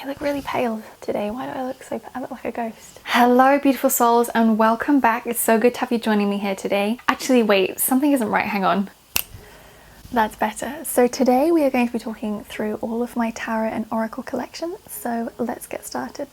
I look really pale today. Why do I look so pale? I look like a ghost. Hello beautiful souls and welcome back. It's so good to have you joining me here today. Actually wait, something isn't right, hang on. That's better. So today we are going to be talking through all of my tarot and oracle collection. So let's get started.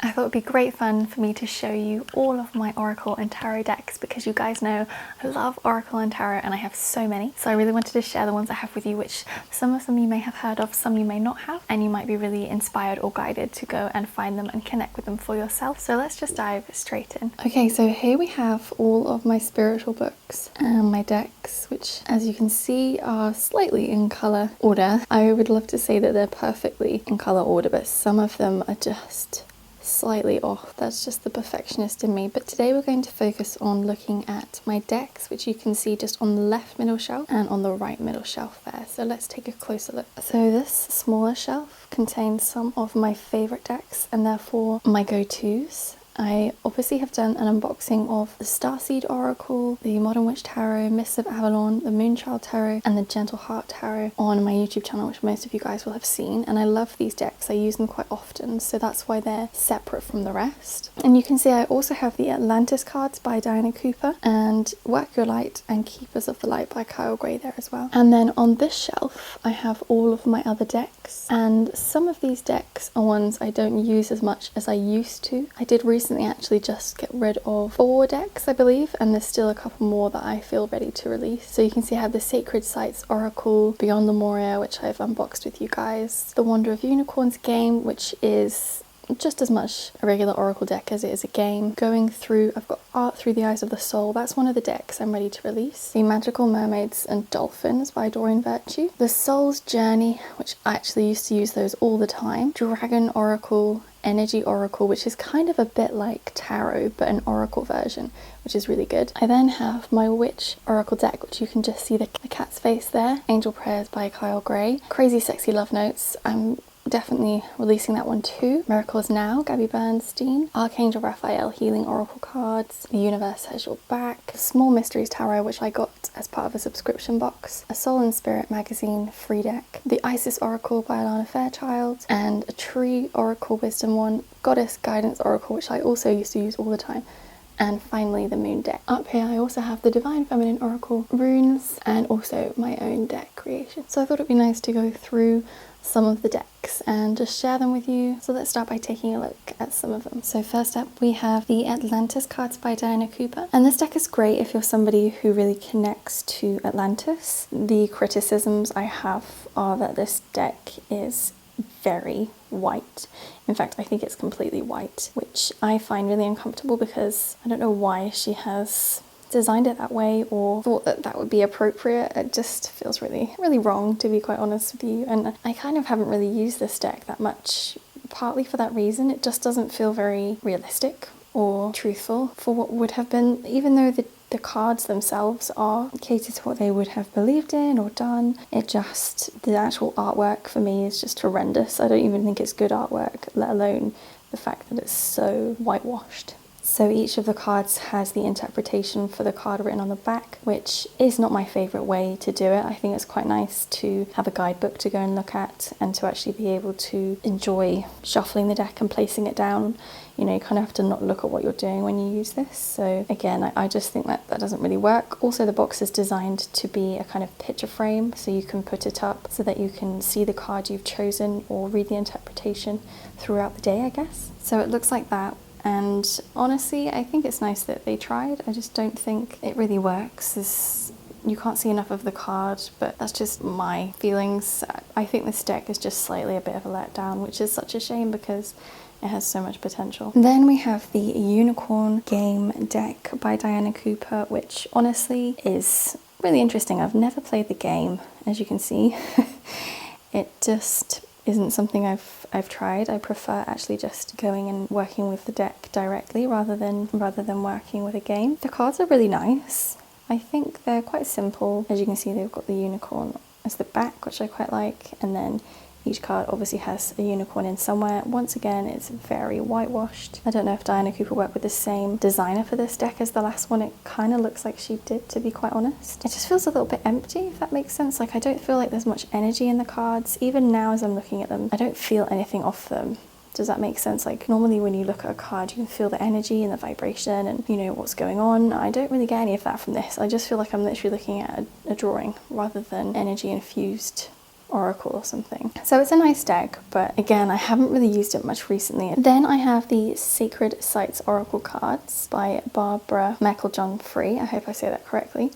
I thought it would be great fun for me to show you all of my oracle and tarot decks because you guys know I love oracle and tarot and I have so many. So I really wanted to share the ones I have with you, which some of them you may have heard of, some you may not have, and you might be really inspired or guided to go and find them and connect with them for yourself. So let's just dive straight in. Okay, so here we have all of my spiritual books and my decks, which as you can see are slightly in colour order. I would love to say that they're perfectly in colour order, but some of them are just slightly off. That's just the perfectionist in me. But today we're going to focus on looking at my decks, which you can see just on the left middle shelf and on the right middle shelf there. So let's take a closer look. So this smaller shelf contains some of my favourite decks and therefore my go-tos. I obviously have done an unboxing of the Starseed Oracle, the Modern Witch Tarot, Mists of Avalon, the Moonchild Tarot, and the Gentle Heart Tarot on my YouTube channel, which most of you guys will have seen. And I love these decks. I use them quite often, so that's why they're separate from the rest. And you can see I also have the Atlantis cards by Diana Cooper and Work Your Light and Keepers of the Light by Kyle Gray there as well. And then on this shelf, I have all of my other decks. And some of these decks are ones I don't use as much as I used to. I did recently actually just get rid of 4 decks, I believe, and there's still a couple more that I feel ready to release. So you can see I have the Sacred Sites Oracle, Beyond the Moria, which I've unboxed with you guys, the Wonder of Unicorns game, which is just as much a regular oracle deck as it is a game. Going through, I've got Art Through the Eyes of the Soul, that's one of the decks I'm ready to release. The Magical Mermaids and Dolphins by Doreen Virtue. The Soul's Journey, which I actually used to use those all the time. Dragon Oracle, Energy Oracle, which is kind of a bit like tarot but an oracle version, which is really good. I then have my Witch Oracle deck, which you can just see the cat's face there. Angel Prayers by Kyle Gray. Crazy Sexy Love Notes, I'm definitely releasing that one too. Miracles Now, Gabby Bernstein. Archangel Raphael Healing Oracle cards. The Universe Has Your Back. Small Mysteries Tarot, which I got as part of a subscription box. A Soul and Spirit magazine free deck. The Isis Oracle by Alana Fairchild. And a Tree Oracle Wisdom one. Goddess Guidance Oracle, which I also used to use all the time. And finally the Moon deck. Up here I also have the Divine Feminine Oracle runes and also my own deck creation. So I thought it'd be nice to go through some of the decks and just share them with you. So let's start by taking a look at some of them. So first up we have the Atlantis cards by Diana Cooper, and this deck is great if you're somebody who really connects to Atlantis. The criticisms I have are that this deck is very white. In fact, I think it's completely white, which I find really uncomfortable because I don't know why she has designed it that way or thought that that would be appropriate. It just feels really wrong, to be quite honest with you, and I kind of haven't really used this deck that much, partly for that reason. It just doesn't feel very realistic or truthful for what would have been, even though the cards themselves are catered to what they would have believed in or done. It just, the actual artwork for me is just horrendous. I don't even think it's good artwork, let alone the fact that it's so whitewashed. So each of the cards has the interpretation for the card written on the back, which is not my favourite way to do it. I think it's quite nice to have a guidebook to go and look at and to actually be able to enjoy shuffling the deck and placing it down. You know, you kind of have to not look at what you're doing when you use this. So again, I just think that doesn't really work. Also, the box is designed to be a kind of picture frame, so you can put it up so that you can see the card you've chosen or read the interpretation throughout the day, I guess. So it looks like that. And honestly, I think it's nice that they tried. I just don't think it really works. You can't see enough of the card, but that's just my feelings. I think this deck is just slightly a bit of a letdown, which is such a shame because it has so much potential. Then we have the Unicorn game deck by Diana Cooper, which honestly is really interesting. I've never played the game, as you can see. It just isn't something I've tried. I prefer actually just going and working with the deck directly rather than working with a game. The cards are really nice. I think they're quite simple. As you can see, they've got the unicorn as the back, which I quite like, and then Each card obviously has a unicorn in somewhere. Once again, it's very whitewashed. I don't know if Diana Cooper worked with the same designer for this deck as the last one. It kind of looks like she did, to be quite honest. It just feels a little bit empty, if that makes sense. Like, I don't feel like there's much energy in the cards. Even now as I'm looking at them, I don't feel anything off them. Does that make sense? Like, normally when you look at a card, you can feel the energy and the vibration and you know what's going on. I don't really get any of that from this. I just feel like I'm literally looking at a drawing rather than energy infused oracle or something. So it's a nice deck, but again, I haven't really used it much recently. Then I have the Sacred Sites Oracle cards by Barbara Meckle-John-Free. I hope I say that correctly.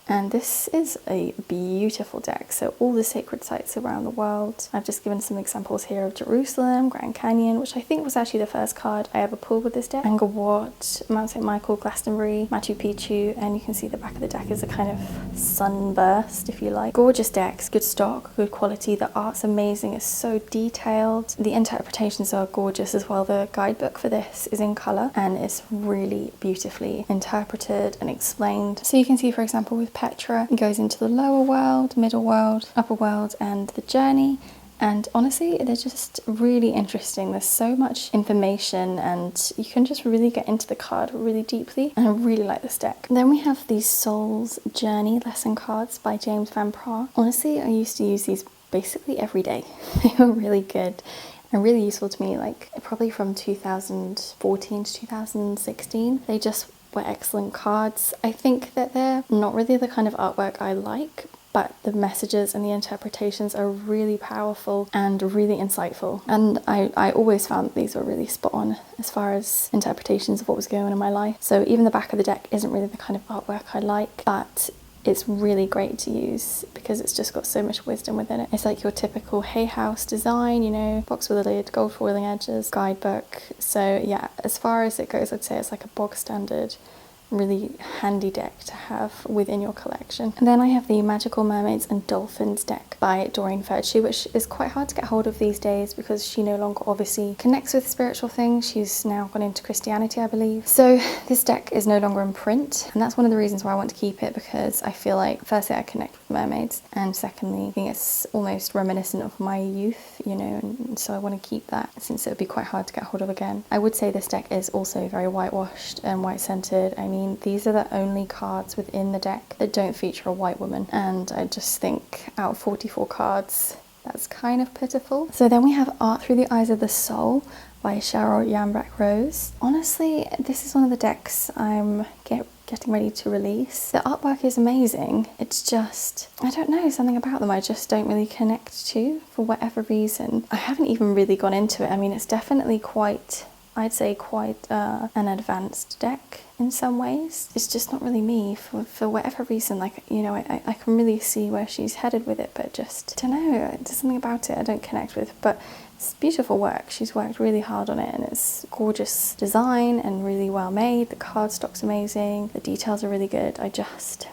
And this is a beautiful deck. So all the sacred sites around the world. I've just given some examples here of Jerusalem, Grand Canyon, which I think was actually the first card I ever pulled with this deck. Angkor Wat, Mount St. Michael, Glastonbury, Machu Picchu, and you can see the back of the deck is a kind of sunburst, if you like. Gorgeous decks, good stock, good quality. The art's amazing, it's so detailed. The interpretations are gorgeous as well. The guidebook for this is in colour and it's really beautifully interpreted and explained. So you can see, for example, with Petra, it goes into the lower world, middle world, upper world, and the journey. And honestly, they're just really interesting. There's so much information and you can just really get into the card really deeply. And I really like this deck. Then we have these Soul's Journey lesson cards by James Van Praagh. Honestly, I used to use these basically every day. They were really good and really useful to me, like probably from 2014 to 2016. They just were excellent cards. I think that they're not really the kind of artwork I like, but the messages and the interpretations are really powerful and really insightful. And I always found that these were really spot on as far as interpretations of what was going on in my life. So even the back of the deck isn't really the kind of artwork I like, but it's really great to use because it's just got so much wisdom within it. It's like your typical Hay House design, you know, box with a lid, gold foiling edges, guidebook. So yeah, as far as it goes, I'd say it's like a bog standard, really handy deck to have within your collection. And then I have the Magical Mermaids and Dolphins deck by Doreen Virtue, which is quite hard to get hold of these days because she no longer obviously connects with spiritual things. She's now gone into Christianity, I believe. So this deck is no longer in print, and that's one of the reasons why I want to keep it, because I feel like firstly I connect with mermaids, and secondly I think it's almost reminiscent of my youth, you know, and so I want to keep that since it would be quite hard to get hold of again. I would say this deck is also very whitewashed and white scented. I mean, these are the only cards within the deck that don't feature a white woman, and I just think out of 44 cards, that's kind of pitiful. So then we have Art Through the Eyes of the Soul by Cheryl Yambrak Rose. Honestly, this is one of the decks I'm getting ready to release. The artwork is amazing. It's just, I don't know, something about them I just don't really connect to for whatever reason. I haven't even really gone into it. I mean, it's definitely quite, I'd say quite an advanced deck in some ways. It's just not really me for whatever reason. Like, you know, I can really see where she's headed with it, but just, I don't know, there's something about it I don't connect with. But it's beautiful work. She's worked really hard on it and it's gorgeous design and really well made. The cardstock's amazing. The details are really good. I just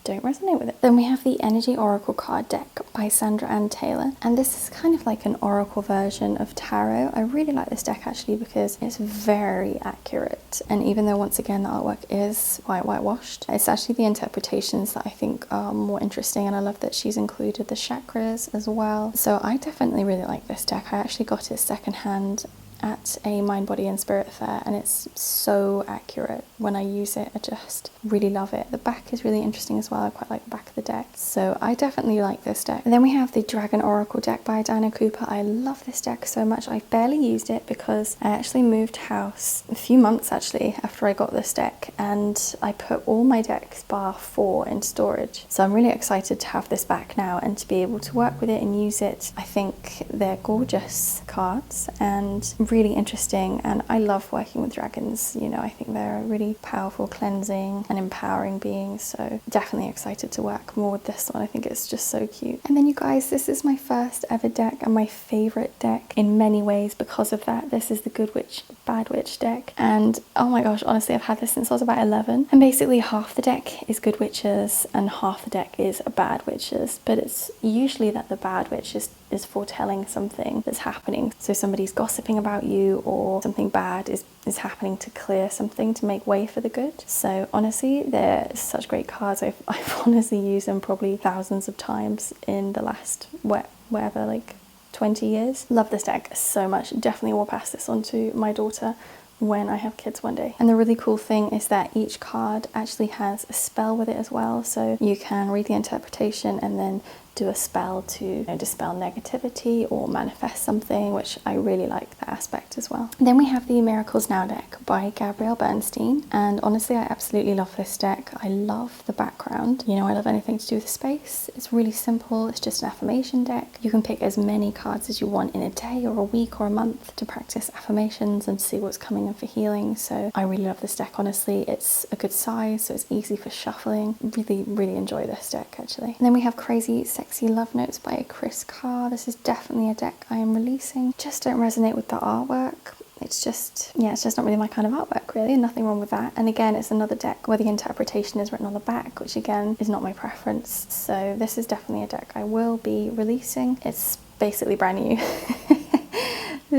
don't resonate with it. Then we have the Energy Oracle card deck by Sandra Ann Taylor, and this is kind of like an oracle version of tarot. I really like this deck actually because it's very accurate, and even though once again the artwork is quite whitewashed, it's actually the interpretations that I think are more interesting, and I love that she's included the chakras as well. So I definitely really like this deck. I actually got it secondhand at a Mind, Body and Spirit fair, and it's so accurate. When I use it, I just really love it. The back is really interesting as well. I quite like the back of the deck, so I definitely like this deck. And then we have the Dragon Oracle deck by Diana Cooper. I love this deck so much. I barely used it because I actually moved house a few months actually after I got this deck, and I put all my decks bar 4 in storage. So I'm really excited to have this back now and to be able to work with it and use it. I think they're gorgeous cards and really interesting, and I love working with dragons. You know, I think they're a really powerful, cleansing and empowering beings, so definitely excited to work more with this one. I think it's just so cute. And then you guys, this is my first ever deck and my favorite deck in many ways because of that. This is the Good Witch Bad Witch deck, and oh my gosh, honestly I've had this since I was about 11, and basically half the deck is good witches and half the deck is bad witches, but it's usually that the bad witch is foretelling something that's happening. So somebody's gossiping about you, or something bad is happening to clear something to make way for the good. So honestly, they're such great cards. I've honestly used them probably thousands of times in the last whatever, like 20 years. Love this deck so much. Definitely will pass this on to my daughter when I have kids one day. And the really cool thing is that each card actually has a spell with it as well, so you can read the interpretation and then do a spell to dispel negativity or manifest something, which I really like that aspect as well. Then we have the Miracles Now deck by Gabrielle Bernstein, and honestly I absolutely love this deck. I love the background, I love anything to do with space. It's really simple, it's just an affirmation deck. You can pick as many cards as you want in a day or a week or a month to practice affirmations and see what's coming in for healing. So I really love this deck, honestly. It's a good size, so it's easy for shuffling. Really enjoy this deck actually. And then we have Crazy Sexy Love Notes by Chris Carr. This is definitely a deck I am releasing. Just don't resonate with the artwork. It's just not really my kind of artwork really, and nothing wrong with that. And again, it's another deck where the interpretation is written on the back, which again is not my preference. So this is definitely a deck I will be releasing. It's basically brand new.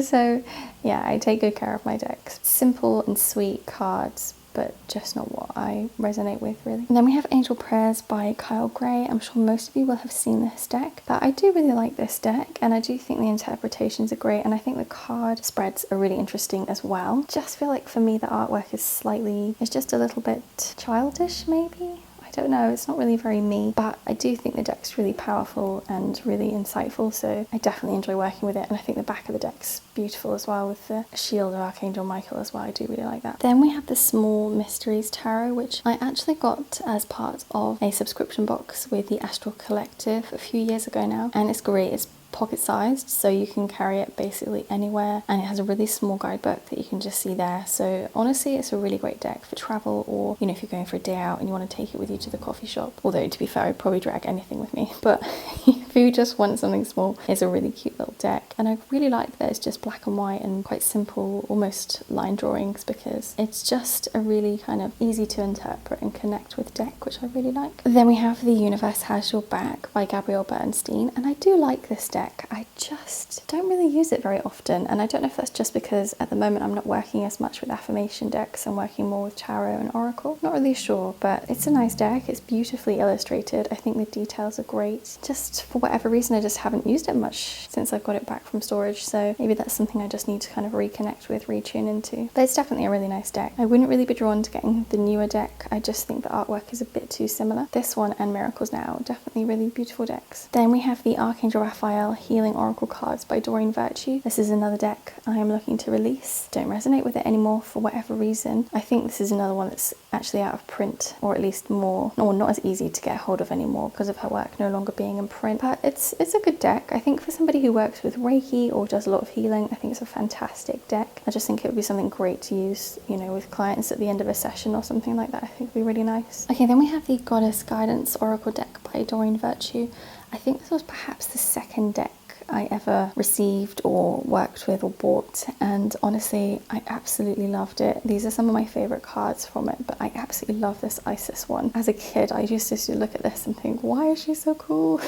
So yeah, I take good care of my decks. Simple and sweet cards, but just not what I resonate with really. And then we have Angel Prayers by Kyle Gray. I'm sure most of you will have seen this deck, but I do really like this deck, and I do think the interpretations are great, and I think the card spreads are really interesting as well. Just feel like for me the artwork is just a little bit childish maybe. I don't know, it's not really very me, but I do think the deck's really powerful and really insightful, so I definitely enjoy working with it. And I think the back of the deck's beautiful as well, with the shield of Archangel Michael as well. I do really like that. Then we have the Small Mysteries Tarot, which I actually got as part of a subscription box with the Astral Collective a few years ago now, and it's great. It's pocket sized, so you can carry it basically anywhere, and it has a really small guidebook that you can just see there. So honestly, it's a really great deck for travel, or if you're going for a day out and you want to take it with you to the coffee shop. Although to be fair, I'd probably drag anything with me, but if you just want something small, it's a really cute little deck. And I really like that it's just black and white and quite simple, almost line drawings, because it's just a really kind of easy to interpret and connect with deck, which I really like. Then we have The Universe Has Your Back by Gabrielle Bernstein, and I do like this deck. I just don't really use it very often, and I don't know if that's just because at the moment I'm not working as much with affirmation decks. I'm working more with tarot and oracle. Not really sure, but it's a nice deck. It's beautifully illustrated. I think the details are great. Just for whatever reason I just haven't used it much since I've got it back from storage, so maybe that's something I just need to kind of reconnect with, retune into. But it's definitely a really nice deck. I wouldn't really be drawn to getting the newer deck. I just think the artwork is a bit too similar. This one and Miracles Now, definitely really beautiful decks. Then we have the Archangel Raphael Healing Oracle cards by Doreen Virtue. This is another deck I am looking to release. Don't resonate with it anymore for whatever reason. I think this is another one that's actually out of print, or at least not as easy to get hold of anymore because of her work no longer being in print. But it's a good deck. I think for somebody who works with Reiki or does a lot of healing, I think it's a fantastic deck. I just think it would be something great to use, with clients at the end of a session or something like that. I think it would be really nice. Okay, then we have the Goddess Guidance Oracle deck by Doreen Virtue. I think this was perhaps the second deck I ever received or worked with or bought, and honestly I absolutely loved it. These are some of my favourite cards from it, but I absolutely love this Isis one. As a kid I used to look at this and think, why is she so cool?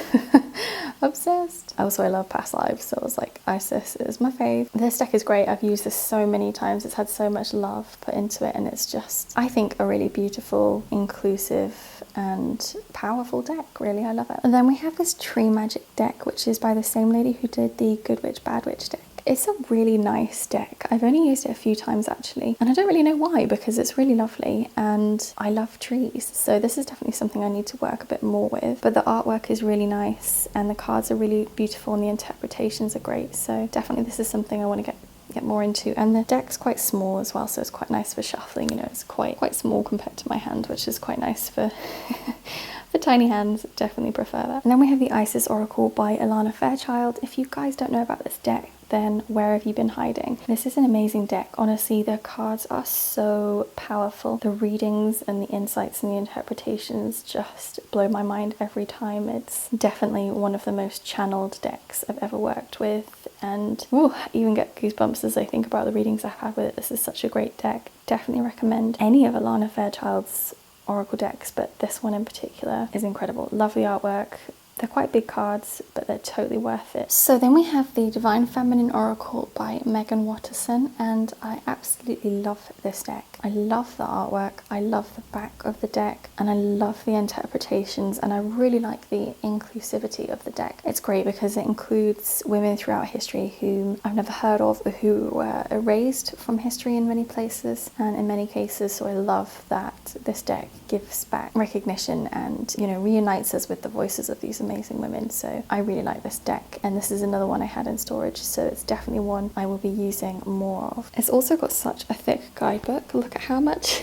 Obsessed. Also I love past lives, so I was like, Isis is my fave. This deck is great. I've used this so many times. It's had so much love put into it, and it's just, I think, a really beautiful, inclusive and powerful deck. Really, I love it. And then we have this Tree Magic deck, which is by the same lady who did the Good Witch Bad Witch deck. It's a really nice deck. I've only used it a few times actually, and I don't really know why, because it's really lovely and I love trees. So this is definitely something I need to work a bit more with. But the artwork is really nice and the cards are really beautiful and the interpretations are great. So definitely this is something I want to get more into. And the deck's quite small as well, so it's quite nice for shuffling. It's quite small compared to my hand, which is quite nice for for tiny hands. Definitely prefer that. And then we have the Isis Oracle by Alana Fairchild. If you guys don't know about this deck, then where have you been hiding? This is an amazing deck. Honestly, the cards are so powerful. The readings and the insights and the interpretations just blow my mind every time. It's definitely one of the most channeled decks I've ever worked with, and I even get goosebumps as I think about the readings I've had with it. This is such a great deck. Definitely recommend any of Alana Fairchild's Oracle decks, but this one in particular is incredible. Lovely artwork, They're quite big cards, but they're totally worth it. So then we have the Divine Feminine Oracle by Megan Watterson, and I absolutely love this deck. I love the artwork, I love the back of the deck, and I love the interpretations, and I really like the inclusivity of the deck. It's great because it includes women throughout history who I've never heard of, or who were erased from history in many places and in many cases. So I love that this deck gives back recognition and, you know, reunites us with the voices of these amazing women. So I really like this deck, and this is another one I had in storage, so it's definitely one I will be using more of. It's also got such a thick guidebook. Look at how much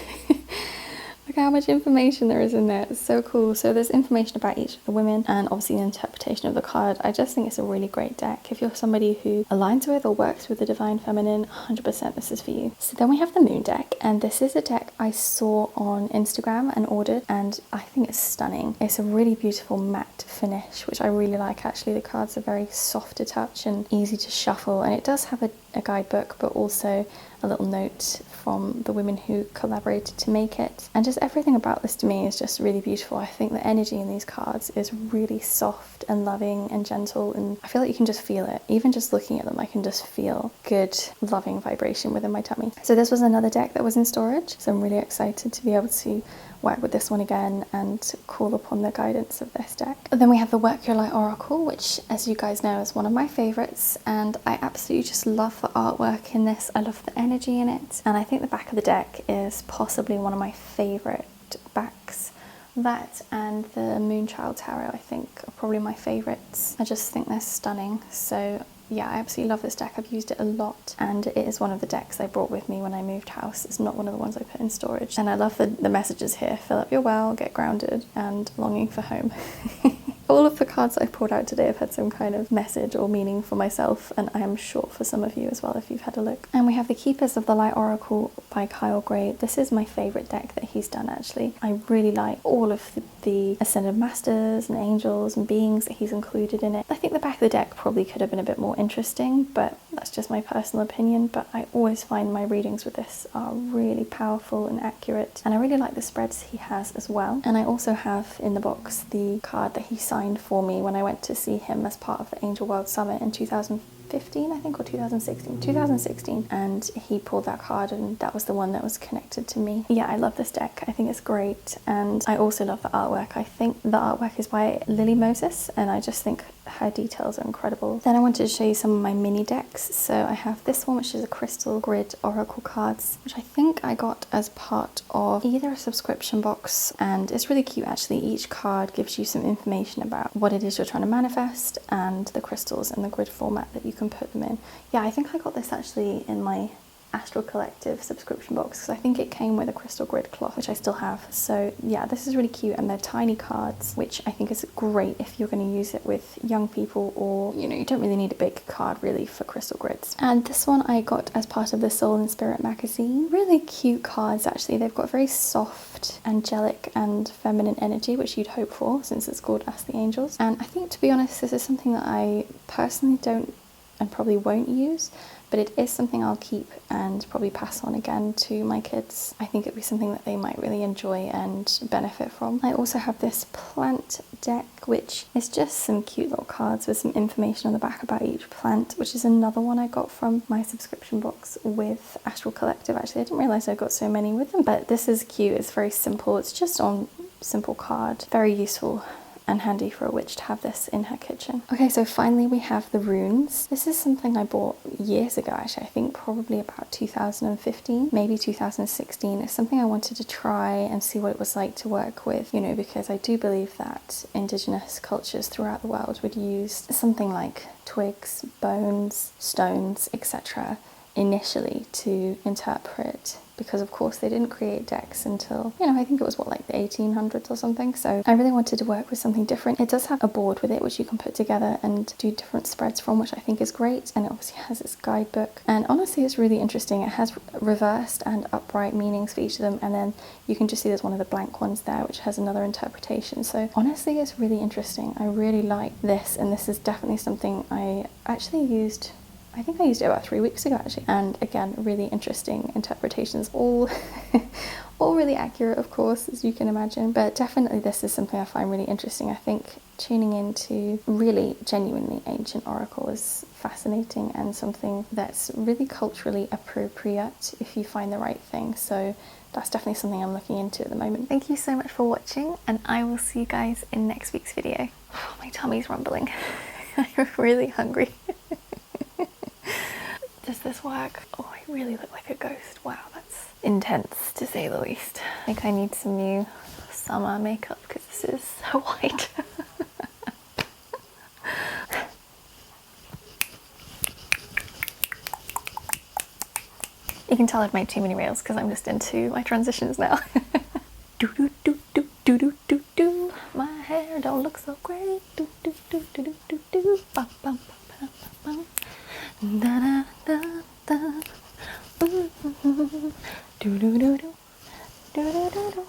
look how much information there is in there. It's so cool. So there's information about each of the women and obviously the interpretation of the card. I just think it's a really great deck. If you're somebody who aligns with or works with the Divine Feminine, 100% this is for you. So then we have the Moon deck, and this is a deck I saw on Instagram and ordered, and I think it's stunning. It's a really beautiful matte finish, which I really like actually. The cards are very soft to touch and easy to shuffle, and it does have a guidebook, but also a little note from the women who collaborated to make it. And just everything about this to me is just really beautiful. I think the energy in these cards is really soft and loving and gentle, and I feel like you can just feel it. Even just looking at them, I can just feel good, loving vibration within my tummy. So this was another deck that was in storage, so I'm really excited to be able to work with this one again and call upon the guidance of this deck. And then we have the Work Your Light Oracle, which, as you guys know, is one of my favorites, and I absolutely just love the artwork in this. I love the energy in it, and I think the back of the deck is possibly one of my favorite backs. That and the Moonchild Tarot, I think, are probably my favorites. I just think they're stunning. So yeah, I absolutely love this deck. I've used it a lot, and it is one of the decks I brought with me when I moved house. It's not one of the ones I put in storage. And I love the messages here: fill up your well, get grounded, and longing for home. All of the cards I've pulled out today have had some kind of message or meaning for myself, and I am sure for some of you as well if you've had a look. And we have the Keepers of the Light Oracle by Kyle Gray. This is my favourite deck that he's done actually. I really like all of the Ascended Masters and angels and beings that he's included in it. I think the back of the deck probably could have been a bit more interesting, but that's just my personal opinion. But I always find my readings with this are really powerful and accurate, and I really like the spreads he has as well. And I also have in the box the card that he signed for me when I went to see him as part of the Angel World Summit in 2015, I think, or 2016, and he pulled that card, and that was the one that was connected to me. Yeah, I love this deck. I think it's great, and I also love the artwork. I think the artwork is by Lily Moses, and I just think her details are incredible. Then I wanted to show you some of my mini decks. So I have this one, which is a crystal grid oracle cards, which I think I got as part of either a subscription box, and it's really cute actually. Each card gives you some information about what it is you're trying to manifest and the crystals and the grid format that you can put them in. Yeah, I think I got this actually in my Astral Collective subscription box, because I think it came with a crystal grid cloth, which I still have. So yeah, this is really cute, and they're tiny cards, which I think is great if you're going to use it with young people, or you know, you don't really need a big card really for crystal grids. And this one I got as part of the Soul and Spirit magazine. Really cute cards actually. They've got very soft, angelic and feminine energy, which you'd hope for since it's called Ask the Angels. And I think, to be honest, this is something that I personally don't and probably won't use, but it is something I'll keep and probably pass on again to my kids. I think it'd be something that they might really enjoy and benefit from. I also have this plant deck, which is just some cute little cards with some information on the back about each plant, which is another one I got from my subscription box with Astral Collective. Actually, I didn't realise I got so many with them, but this is cute. It's very simple. It's just on simple card. Very useful and handy for a witch to have this in her kitchen. Okay, so finally we have the runes. This is something I bought years ago actually. I think probably about 2015, maybe 2016. It's something I wanted to try and see what it was like to work with, you know, because I do believe that indigenous cultures throughout the world would use something like twigs, bones, stones, etc. initially to interpret, because of course they didn't create decks until, you know, I think it was like the 1800s or something. So I really wanted to work with something different. It does have a board with it which you can put together and do different spreads from, which I think is great, and it obviously has its guidebook, and honestly it's really interesting. It has reversed and upright meanings for each of them, and then you can just see there's one of the blank ones there which has another interpretation. So honestly it's really interesting. I really like this, and this is definitely something I actually used I think I used it about 3 weeks ago actually. And again, really interesting interpretations, all all really accurate, of course, as you can imagine. But definitely this is something I find really interesting. I think tuning into really genuinely ancient oracle is fascinating and something that's really culturally appropriate if you find the right thing. So that's definitely something I'm looking into at the moment. Thank you so much for watching, and I will see you guys in next week's video. Oh, my tummy's rumbling. I'm really hungry. Does this work? Oh, I really look like a ghost. Wow, that's intense to say the least. I think I need some new summer makeup because this is so white. You can tell I've made too many reels because I'm just into my transitions now. Do do do do do do do do. My hair don't look so great. Do do do do do do do. Bum bum bum bum bum. Da da da da. Do do do do. Do do do do.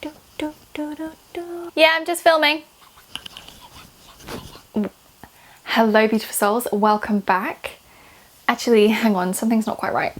Do do do do do. Yeah, I'm just filming. Hello, beautiful souls. Welcome back. Actually, hang on, something's not quite right.